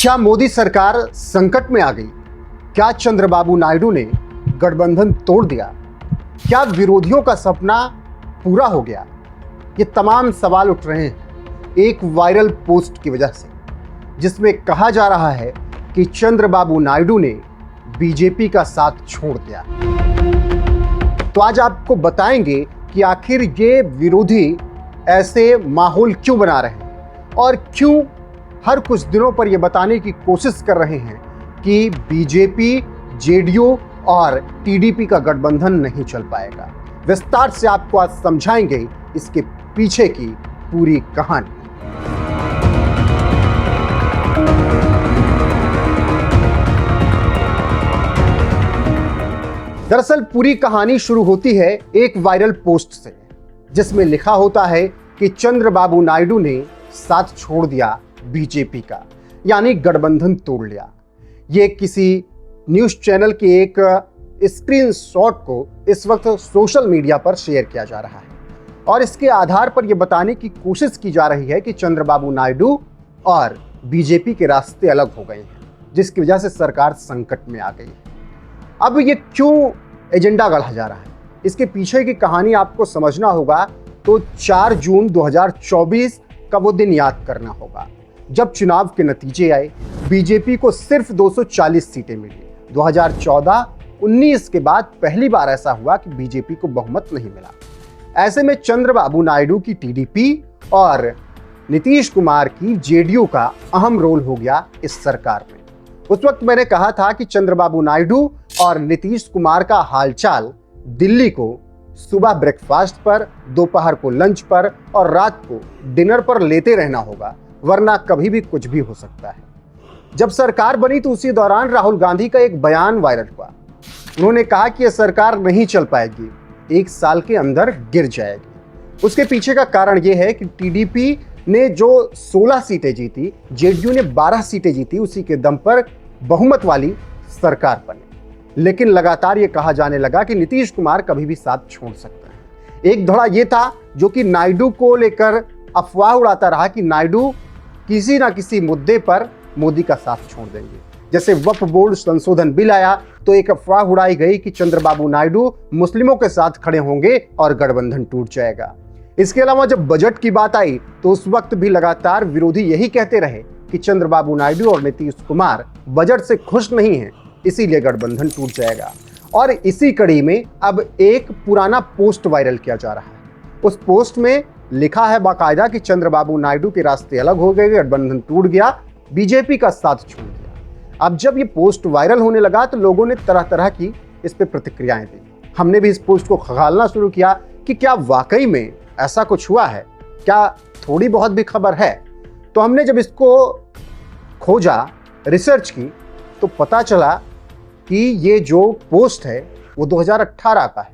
क्या मोदी सरकार संकट में आ गई? क्या चंद्रबाबू नायडू ने गठबंधन तोड़ दिया? क्या विरोधियों का सपना पूरा हो गया? ये तमाम सवाल उठ रहे हैं एक वायरल पोस्ट की वजह से, जिसमें कहा जा रहा है कि चंद्रबाबू नायडू ने बीजेपी का साथ छोड़ दिया। तो आज आपको बताएंगे कि आखिर ये विरोधी ऐसे माहौल क्यों बना रहे हैं और क्यों हर कुछ दिनों पर यह बताने की कोशिश कर रहे हैं कि बीजेपी, जेडीयू और टीडीपी का गठबंधन नहीं चल पाएगा। विस्तार से आपको आज समझाएंगे इसके पीछे की पूरी कहानी। दरअसल पूरी कहानी शुरू होती है एक वायरल पोस्ट से, जिसमें लिखा होता है कि चंद्रबाबू नायडू ने साथ छोड़ दिया बीजेपी का, यानी गठबंधन तोड़ लिया। ये किसी न्यूज़ चैनल के एक स्क्रीनशॉट को इस वक्त सोशल मीडिया पर शेयर किया जा रहा है और इसके आधार पर यह बताने की कोशिश की जा रही है कि चंद्रबाबू नायडू और बीजेपी के रास्ते अलग हो गए हैं, जिसकी वजह से सरकार संकट में आ गई है। अब ये क्यों एजेंडा गढ़ा जा रहा है, इसके पीछे की कहानी आपको समझना होगा तो 4 जून 2024 का वो दिन याद करना होगा, जब चुनाव के नतीजे आए। बीजेपी को सिर्फ 240 सीटें मिली। 2014-19 के बाद पहली बार ऐसा हुआ कि बीजेपी को बहुमत नहीं मिला। ऐसे में चंद्रबाबू नायडू की टीडीपी और नीतीश कुमार की जेडीयू का अहम रोल हो गया इस सरकार में। उस वक्त मैंने कहा था कि चंद्रबाबू नायडू और नीतीश कुमार का हालचाल दिल्ली को सुबह ब्रेकफास्ट पर, दोपहर को लंच पर और रात को डिनर पर लेते रहना होगा, वरना कभी भी कुछ भी हो सकता है। जब सरकार बनी तो उसी दौरान राहुल गांधी का एक बयान वायरल हुआ। उन्होंने कहा कि यह सरकार नहीं चल पाएगी, 1 साल के अंदर गिर जाएगी। उसके पीछे का कारण यह है कि टीडीपी ने जो 16 सीटें जीती, जेडीयू ने 12 सीटें जीती, उसी के दम पर बहुमत वाली सरकार बनी। लेकिन लगातार ये कहा जाने लगा कि नीतीश कुमार कभी भी साथ छोड़ सकता है। एक धड़ा ये था जो कि नायडू को लेकर अफवाह उड़ाता रहा कि नायडू किसी ना किसी मुद्दे पर मोदी का साथ छोड़ देंगे। जैसे वक्फ बोर्ड संशोधन बिल आया तो एक अफवाह उड़ाई गई कि चंद्रबाबू नायडू मुस्लिमों के साथ खड़े होंगे और गठबंधन टूट जाएगा। इसके अलावा जब बजट की बात आई तो उस वक्त भी लगातार विरोधी यही कहते रहे कि चंद्रबाबू नायडू और नीतीश कुमार बजट से खुश नहीं हैं, इसीलिए गठबंधन टूट जाएगा। और इसी कड़ी में अब एक पुराना पोस्ट वायरल किया जा रहा है। उस पोस्ट में लिखा है बाकायदा कि चंद्रबाबू नायडू के रास्ते अलग हो गए, गठबंधन टूट गया, बीजेपी का साथ छोड़ दिया। अब जब ये पोस्ट वायरल होने लगा तो लोगों ने तरह तरह की इस पे प्रतिक्रियाएं दी। हमने भी इस पोस्ट को खंगालना शुरू किया कि क्या वाकई में ऐसा कुछ हुआ है, क्या थोड़ी बहुत भी खबर है। तो हमने जब इसको खोजा, रिसर्च की, तो पता चला कि ये जो पोस्ट है वो 2018 का है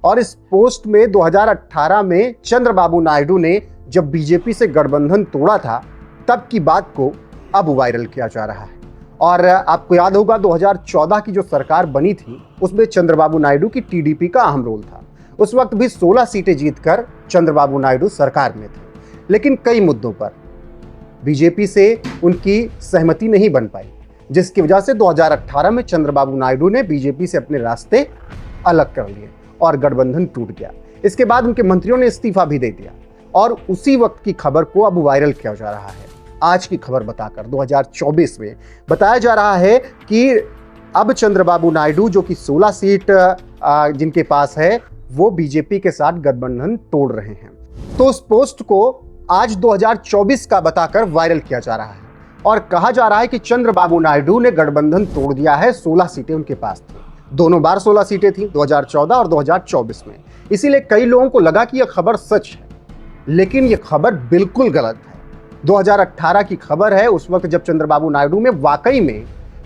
और इस पोस्ट में 2018 में चंद्रबाबू नायडू ने जब बीजेपी से गठबंधन तोड़ा था तब की बात को अब वायरल किया जा रहा है। और आपको याद होगा 2014 की जो सरकार बनी थी उसमें चंद्रबाबू नायडू की टीडीपी का अहम रोल था। उस वक्त भी 16 सीटें जीतकर चंद्रबाबू नायडू सरकार में थे, लेकिन कई मुद्दों पर बीजेपी से उनकी सहमति नहीं बन पाई, जिसकी वजह से 2018 में चंद्रबाबू नायडू ने बीजेपी से अपने रास्ते अलग कर लिए और गठबंधन टूट गया। इसके बाद उनके मंत्रियों ने इस्तीफा भी दे दिया और उसी वक्त की खबर को अब वायरल किया जा रहा है। आज की खबर बताकर 2024 में बताया जा रहा है कि अब चंद्रबाबू नायडू जो कि 16 सीट जिनके पास है वो बीजेपी के साथ गठबंधन तोड़ रहे हैं। तो उस पोस्ट को आज 2024 का बताकर वायरल किया जा रहा है और कहा जा रहा है कि चंद्रबाबू नायडू ने गठबंधन तोड़ दिया है। 16 सीटें उनके पास थी, दोनों बार 16 सीटें थी, 2014 और 2024 में। इसीलिए कई लोगों को लगा कि यह खबर सच है, लेकिन यह खबर बिल्कुल गलत है। 2018 की खबर है, उस वक्त जब चंद्रबाबू नायडू ने वाकई में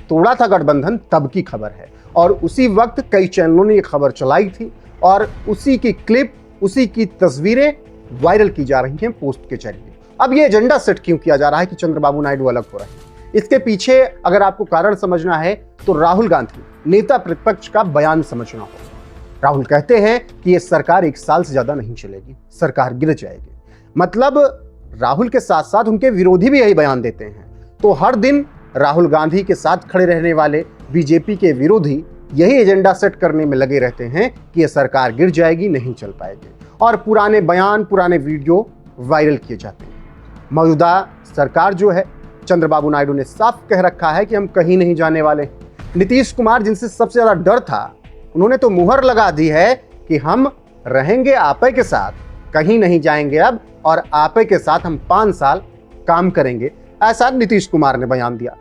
तोड़ा था गठबंधन, तब की खबर है। और उसी वक्त कई चैनलों ने यह खबर चलाई थी और उसी की क्लिप, उसी की तस्वीरें वायरल की जा रही हैं पोस्ट के जरिए। अब ये एजेंडा सेट क्यों किया जा रहा है कि चंद्रबाबू नायडू अलग हो रहे हैं? इसके पीछे अगर आपको कारण समझना है तो राहुल गांधी, नेता प्रतिपक्ष का बयान समझना होगा। राहुल कहते हैं कि ये सरकार 1 साल से ज्यादा नहीं चलेगी, सरकार गिर जाएगी। मतलब राहुल के साथ साथ उनके विरोधी भी यही बयान देते हैं। तो हर दिन राहुल गांधी के साथ खड़े रहने वाले बीजेपी के विरोधी यही एजेंडा सेट करने में लगे रहते हैं कि यह सरकार गिर जाएगी, नहीं चल पाएगी, और पुराने बयान, पुराने वीडियो वायरल किए जाते हैं। मौजूदा सरकार जो है, चंद्रबाबू नायडू ने साफ कह रखा है कि हम कहीं नहीं जाने वाले। नीतीश कुमार, जिनसे सबसे ज्यादा डर था, उन्होंने तो मुहर लगा दी है कि हम रहेंगे आपे के साथ, कहीं नहीं जाएंगे अब, और आपे के साथ हम 5 साल काम करेंगे, ऐसा नीतीश कुमार ने बयान दिया।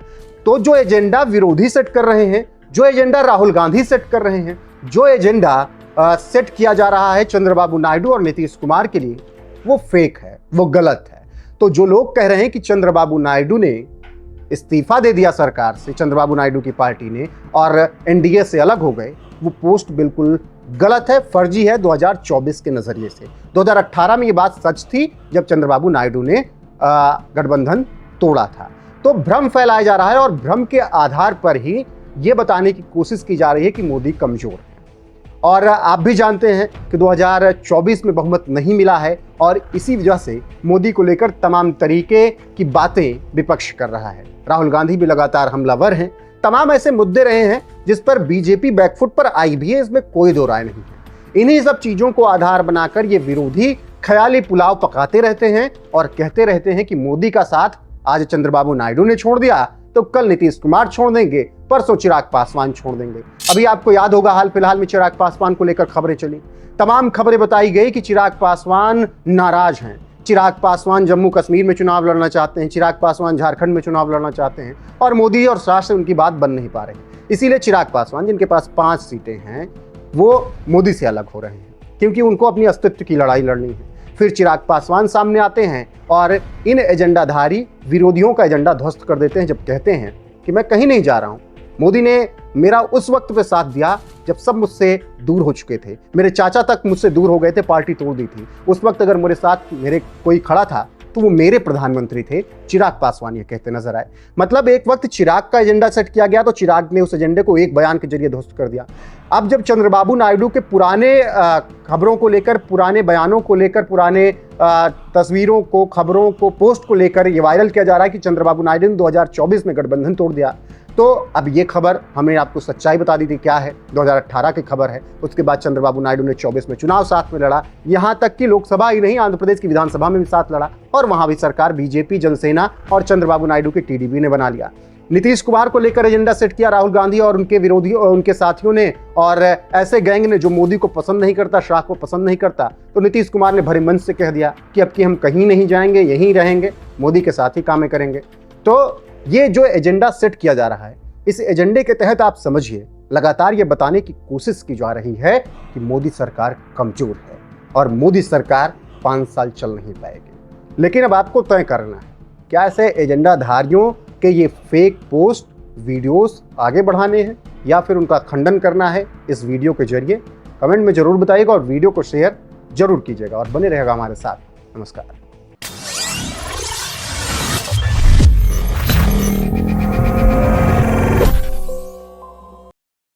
तो जो एजेंडा विरोधी सेट कर रहे हैं, जो एजेंडा राहुल गांधी सेट कर रहे हैं, जो एजेंडा सेट किया जा रहा है चंद्रबाबू नायडू और नीतीश कुमार के लिए, वो फेक है, वो गलत है। तो जो लोग कह रहे हैं कि चंद्रबाबू नायडू ने इस्तीफा दे दिया सरकार से, चंद्रबाबू नायडू की पार्टी ने, और एनडीए से अलग हो गए, वो पोस्ट बिल्कुल गलत है, फर्जी है 2024 के नजरिए से। 2018 में ये बात सच थी जब चंद्रबाबू नायडू ने गठबंधन तोड़ा था। तो भ्रम फैलाया जा रहा है और भ्रम के आधार पर ही ये बताने की कोशिश की जा रही है कि मोदी कमजोर है। और आप भी जानते हैं कि 2024 में बहुमत नहीं मिला है और इसी वजह से मोदी को लेकर तमाम तरीके की बातें विपक्ष कर रहा है। राहुल गांधी भी लगातार हमलावर हैं। तमाम ऐसे मुद्दे रहे हैं जिस पर बीजेपी बैकफुट पर आई भी है, इसमें कोई दो राय नहीं है। इन्हीं सब चीजों को आधार बनाकर ये विरोधी ख्याली पुलाव पकाते रहते हैं और कहते रहते हैं कि मोदी का साथ आज चंद्रबाबू नायडू ने छोड़ दिया तो कल नीतीश कुमार छोड़ देंगे, परसों चिराग पासवान छोड़ देंगे। अभी आपको याद होगा, हाल फिलहाल में चिराग पासवान को लेकर खबरें चली। तमाम खबरें बताई गई कि चिराग पासवान नाराज हैं, चिराग पासवान जम्मू कश्मीर में चुनाव लड़ना चाहते हैं, चिराग पासवान झारखंड में चुनाव लड़ना चाहते हैं, और मोदी और शाह से उनकी बात बन नहीं पा रही। इसीलिए चिराग पासवान, जिनके पास 5 सीटें हैं, वो मोदी से अलग हो रहे हैं क्योंकि उनको अपनी अस्तित्व की लड़ाई लड़नी है। फिर चिराग पासवान सामने आते हैं और इन एजेंडाधारी विरोधियों का एजेंडा ध्वस्त कर देते हैं जब कहते हैं कि मैं कहीं नहीं जा रहा हूं। मोदी ने मेरा उस वक्त पे साथ दिया जब सब मुझसे दूर हो चुके थे, मेरे चाचा तक मुझसे दूर हो गए थे, पार्टी तोड़ दी थी। उस वक्त अगर मेरे साथ मेरे कोई खड़ा था तो वो मेरे प्रधानमंत्री थे। चिराग पासवान ये कहते नजर आए। मतलब एक वक्त चिराग का एजेंडा सेट किया गया तो चिराग ने उस एजेंडे को एक बयान के जरिए ध्वस्त कर दिया। अब जब चंद्रबाबू नायडू के पुराने खबरों को लेकर, पुराने बयानों को लेकर, पुराने तस्वीरों को, खबरों को, पोस्ट को लेकर ये वायरल किया जा रहा है कि चंद्रबाबू नायडू ने 2024 में गठबंधन तोड़ दिया, तो अब ये खबर हमने आपको सच्चाई बता दी थी क्या है। 2018 की खबर है। उसके बाद चंद्रबाबू नायडू ने 24 में चुनाव साथ में लड़ा, यहां तक कि लोकसभा ही नहीं, आंध्र प्रदेश की विधानसभा में भी साथ लड़ा, और वहां भी सरकार बीजेपी, जनसेना और चंद्रबाबू नायडू की टीडीपी ने बना लिया। नीतीश कुमार को लेकर एजेंडा सेट किया राहुल गांधी और उनके विरोधी और उनके साथियों ने, और ऐसे गैंग ने जो मोदी को पसंद नहीं करता, शाह को पसंद नहीं करता, तो नीतीश कुमार ने भरे मन से कह दिया कि अब कि हम कहीं नहीं जाएंगे, यहीं रहेंगे, मोदी के साथ ही कामें करेंगे। तो ये जो एजेंडा सेट किया जा रहा है, इस एजेंडे के तहत आप समझिए लगातार ये बताने की कोशिश की जा रही है कि मोदी सरकार कमजोर है और मोदी सरकार 5 साल चल नहीं पाएगी। लेकिन अब आपको तय करना है, क्या ऐसे एजेंडाधारियों के ये फेक पोस्ट, वीडियोस आगे बढ़ाने हैं या फिर उनका खंडन करना है। इस वीडियो के जरिए कमेंट में जरूर बताइएगा और वीडियो को शेयर जरूर कीजिएगा और बने रहेगा हमारे साथ। नमस्कार।